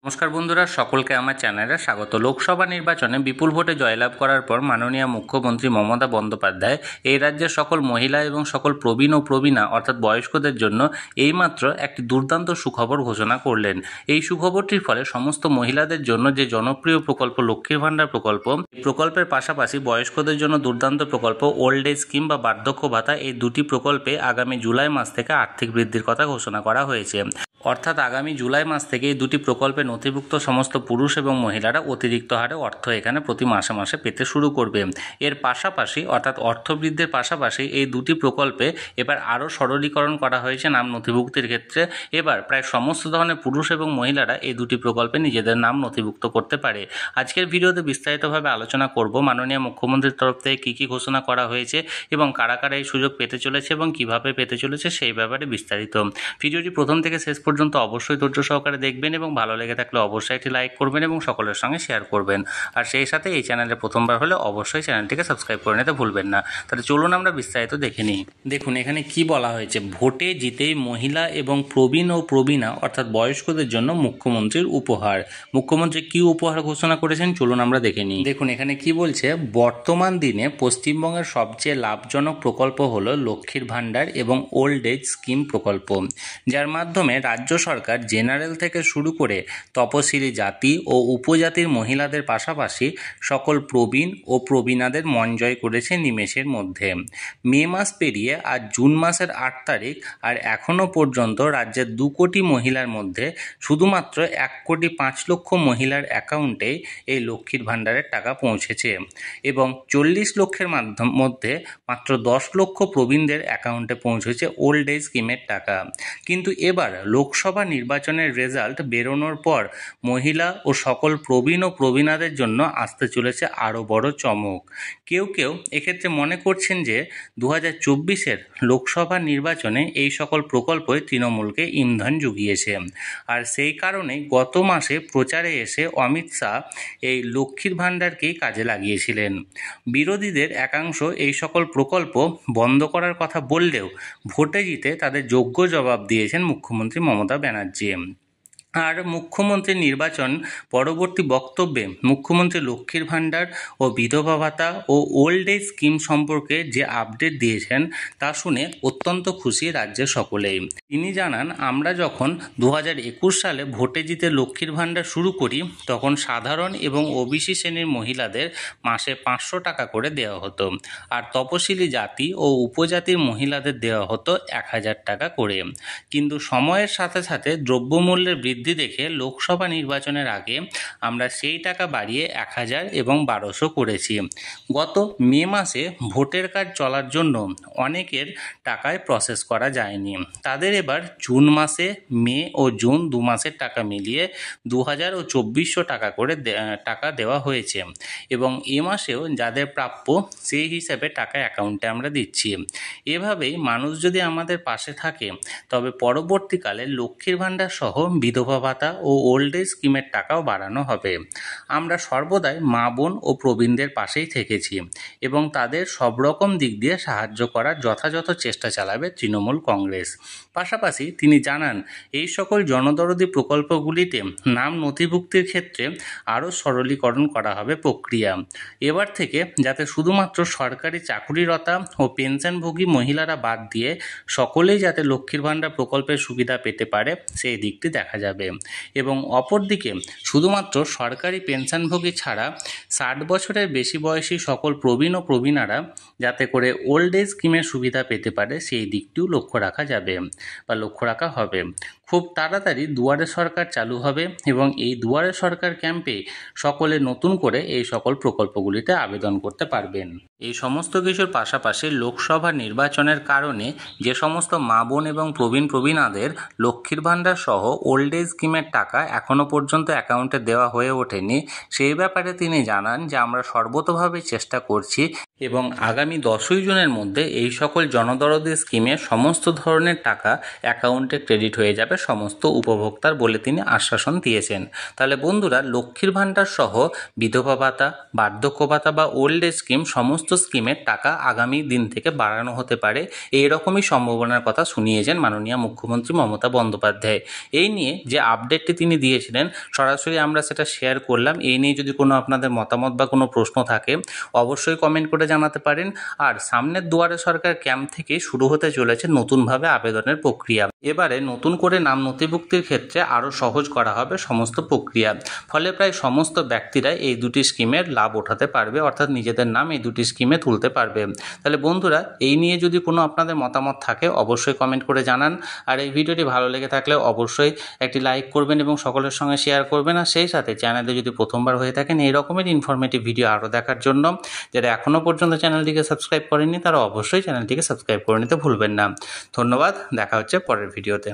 নমস্কার বন্ধুরা, সকলকে আমার চ্যানেলে স্বাগত। লোকসভা নির্বাচনে বিপুল ভোটে জয়লাভ করার পর মাননীয় মুখ্যমন্ত্রী মমতা বন্দ্যোপাধ্যায় এই রাজ্যের সকল মহিলা এবং সকল প্রবীণ ও প্রবীণা অর্থাৎ বয়স্কদের জন্য এইমাত্র একটি দুর্দান্ত সুখবর ঘোষণা করলেন। এই সুখবরটির ফলে সমস্ত মহিলাদের জন্য যে জনপ্রিয় প্রকল্প লক্ষ্মীর ভাণ্ডার প্রকল্প, এই প্রকল্পের পাশাপাশি বয়স্কদের জন্য দুর্দান্ত প্রকল্প ওল্ড এজ স্কিম বা বার্ধক্য ভাতা, এই দুটি প্রকল্পে আগামী জুলাই মাস থেকে আর্থিক বৃদ্ধির কথা ঘোষণা করা হয়েছে। অর্থাৎ আগামী জুলাই মাস থেকে এই দুটি প্রকল্পে নথিভুক্ত সমস্ত পুরুষ এবং মহিলারা অতিরিক্ত হারে অর্থ এখানে প্রতি মাসে মাসে পেতে শুরু করবে। এর পাশাপাশি অর্থাৎ অর্থ বৃদ্ধির পাশাপাশি এই দুটি প্রকল্পে এবার আরও সরলীকরণ করা হয়েছে নাম নথিভুক্তির ক্ষেত্রে। এবার প্রায় সমস্ত ধরনের পুরুষ এবং মহিলারা এই দুটি প্রকল্পে নিজেদের নাম নথিভুক্ত করতে পারে। আজকের ভিডিওতে বিস্তারিতভাবে আলোচনা করব মাননীয় মুখ্যমন্ত্রীর তরফ থেকে কী কী ঘোষণা করা হয়েছে এবং কারা কারা এই সুযোগ পেতে চলেছে এবং কিভাবে পেতে চলেছে সেই ব্যাপারে বিস্তারিত। ভিডিওটি প্রথম থেকে শেষ পর্যন্ত অবশ্যই ধৈর্য সহকারে দেখবেন এবং ভালো লেগে থাকলে অবশ্যই একটি লাইক করবেন এবং সকলের সঙ্গে শেয়ার করবেন। আর সেই সাথে এই চ্যানেলে প্রথমবার হলে অবশ্যই চ্যানেলটিকে সাবস্ক্রাইব করে নিতে ভুলবেন না। তাহলে চলুন আমরা বিস্তারিত দেখে নিই। দেখুন এখানে কি বলা হয়েছে, ভোটে জিতেই মহিলা এবং প্রবীণ ও প্রবীণা অর্থাৎ বয়স্কদের জন্য মুখ্যমন্ত্রীর উপহার। মুখ্যমন্ত্রী কি উপহার ঘোষণা করেছেন চলুন আমরা দেখে নিই। দেখুন এখানে কি বলছে, বর্তমান দিনে পশ্চিমবঙ্গের সবচেয়ে লাভজনক প্রকল্প হলো লক্ষ্মীর ভাণ্ডার এবং ওল্ড এজ স্কিম প্রকল্প, যার মাধ্যমে রাজ্য সরকার জেনারেল থেকে শুরু করে তপশিলি জাতি ও উপজাতির মহিলাদের পাশাপাশি সকল প্রবীণ ও প্রবীণাদের মন জয় করেছে নিমেষের মধ্যে। মে মাস পেরিয়ে আজ জুন মাসের 8 তারিখ, আর এখনও পর্যন্ত রাজ্যের 2 কোটি মহিলার মধ্যে শুধুমাত্র 1,05,00,000 মহিলার অ্যাকাউন্টে এই লক্ষ্মীর ভাণ্ডারের টাকা পৌঁছেছে এবং 40 লক্ষের মধ্যে মাত্র 10 লক্ষ প্রবীণদের অ্যাকাউন্টে পৌঁছেছে ওল্ড এজ স্কিমের টাকা। কিন্তু এবার লোকসভা নির্বাচনের রেজাল্ট বেরোনোর পর মহিলা ও সকল প্রবীণ ও প্রবীণাদের জন্য আসতে চলেছে আরও বড় চমক। কেউ কেউ এক্ষেত্রে মনে করছেন যে 2024-এর লোকসভা নির্বাচনে এই সকল প্রকল্পই তৃণমূলকে ইন্ধন জুগিয়েছে, আর সেই কারণেই গত মাসে প্রচারে এসে অমিত শাহ এই লক্ষ্মীর ভাণ্ডারকেই কাজে লাগিয়েছিলেন। বিরোধীদের একাংশ এই সকল প্রকল্প বন্ধ করার কথা বললেও ভোটে জিতে তাদের যোগ্য জবাব দিয়েছেন মুখ্যমন্ত্রী মমতা ব্যানার্জি। আর মুখ্যমন্ত্রীর নির্বাচন পরবর্তী বক্তব্যে মুখ্যমন্ত্রী লক্ষ্মীর ভাণ্ডার ও বিধবা ভাতা ও ওল্ড এজ স্কিম সম্পর্কে যে আপডেট দিয়েছেন তা শুনে অত্যন্ত খুশি রাজ্যের সকলেই। তিনি জানান, আমরা যখন 2021 সালে ভোটে জিতে লক্ষ্মীর ভাণ্ডার শুরু করি তখন সাধারণ এবং ওবিসি শ্রেণীর মহিলাদের মাসে 500 টাকা করে দেওয়া হতো, আর তপশিলি জাতি ও উপজাতির মহিলাদের দেওয়া হতো 1000 টাকা করে। কিন্তু সময়ের সাথে সাথে দ্রব্যমূল্যের বৃদ্ধি দেখে লোকসভা নির্বাচনের আগে আমরা সেই টাকা বাড়িয়ে 1000 এবং 1200 করেছি। গত মে মাসে ভোটের কাজ চলার জন্য অনেকের টাকায় প্রসেস করা যায়নি, তাদের এবার জুন মাসে মে ও জুন 2 মাসের টাকা মিলিয়ে 2000 ও 2400 টাকা করে টাকা দেওয়া হয়েছে এবং এ মাসেও যাদের প্রাপ্য সেই হিসাবে টাকা অ্যাকাউন্টে আমরা দিচ্ছি। এভাবেই মানুষ যদি আমাদের পাশে থাকে তবে পরবর্তীকালে লক্ষ্মীর ভাণ্ডার সহ বিধবা ভাতা ও ওল্ড এজ স্কিমের টাকাও বাড়ানো হবে। আমরা সর্বদাই মা বোন ও প্রবীণদের পাশেই থেকেছি এবং তাদের সব রকম দিক দিয়ে সাহায্য করার যথাযথ চেষ্টা চালাবে তৃণমূল কংগ্রেস। পাশাপাশি তিনি জানান, এই সকল জনদরদি প্রকল্পগুলিতে নাম নথিভুক্তির ক্ষেত্রে আরও সরলীকরণ করা হবে প্রক্রিয়া। এবার থেকে যাতে শুধুমাত্র সরকারি চাকুরিরতা ও পেনশনভোগী মহিলারা বাদ দিয়ে সকলেই যাতে লক্ষ্মীর ভাণ্ডার প্রকল্পের সুবিধা পেতে পারে সেই দিকটি দেখা যাবে এবং অপরদিকে শুধুমাত্র সরকারি পেনশনভোগী ছাড়া 60 বছরের বেশি বয়সী সকল প্রবীণ ও প্রবীণারা যাতে করে ওল্ড এজ স্কিমের সুবিধা পেতে পারে সেই দিকটিও লক্ষ্য রাখা যাবে বা লক্ষ্য রাখা হবে। খুব তাড়াতাড়ি দুয়ারে সরকার চালু হবে এবং এই দুয়ারে সরকার ক্যাম্পে সকলে নতুন করে এই সকল প্রকল্পগুলিতে আবেদন করতে পারবেন। এই সমস্ত কিছুর পাশাপাশি লোকসভা নির্বাচনের কারণে যে সমস্ত মা বোন এবং প্রবীণাদের লক্ষ্মীর ভাণ্ডার সহ ওল্ড এজ স্কিমের টাকা এখনও পর্যন্ত অ্যাকাউন্টে দেওয়া হয়ে ওঠেনি, সেই ব্যাপারে তিনি জানান যে আমরা সর্বতোভাবে চেষ্টা করছি এবং আগামী 10ই জুনের মধ্যে এই সকল জনদরদি স্কিমের সমস্ত ধরনের টাকা অ্যাকাউন্টে ক্রেডিট হয়ে যাবে যাবে সমস্ত উপভোক্তার বলে তিনি আশ্বাসন দিয়েছেন। তাহলে বন্ধুরা, লক্ষ্মীর ভাণ্ডার সহ বিধবা ভাতা, বার্ধক্য ভাতা বা ওল্ড এজ স্কিম সমস্ত স্কিমের টাকা আগামী দিন থেকে বাড়ানো হতে পারে, এইরকমই সম্ভাবনার কথা শুনিয়েছেন মাননীয় মুখ্যমন্ত্রী মমতা বন্দ্যোপাধ্যায়। এই নিয়ে যে আপডেটটি তিনি দিয়েছিলেন সরাসরি আমরা সেটা শেয়ার করলাম। এই নিয়ে যদি কোনো আপনাদের মতামত বা কোনো প্রশ্ন থাকে অবশ্যই কমেন্ট করে জানাতে পারেন। আর সামনের দুয়ারে সরকার ক্যাম্প থেকে শুরু হতে চলেছে নতুনভাবে আবেদনের প্রক্রিয়া। এবারে নতুন করে নাম নথিভুক্তির ক্ষেত্রে আরও সহজ করা হবে সমস্ত প্রক্রিয়া। ফলে প্রায় সমস্ত ব্যক্তিরা এই দুটি স্কিমের লাভ ওঠাতে পারবে, অর্থাৎ নিজেদের নাম এই দুটি স্কিমে তুলতে পারবে। তাহলে বন্ধুরা, এই নিয়ে যদি কোনো আপনাদের মতামত থাকে অবশ্যই কমেন্ট করে জানান। আর এই ভিডিওটি ভালো লেগে থাকলে অবশ্যই একটি লাইক করবেন এবং সকলের সঙ্গে শেয়ার করবেন। আর সেই সাথে চ্যানেলে যদি প্রথমবার হয়ে থাকেন এই রকমের ইনফরমেটিভ ভিডিও আরও দেখার জন্য, যারা এখনও পর্যন্ত চ্যানেলটিকে সাবস্ক্রাইব করেননি তারা অবশ্যই চ্যানেলটিকে সাবস্ক্রাইব করে নিতে ভুলবেন না। ধন্যবাদ, দেখা হচ্ছে পরের ভিডিওতে।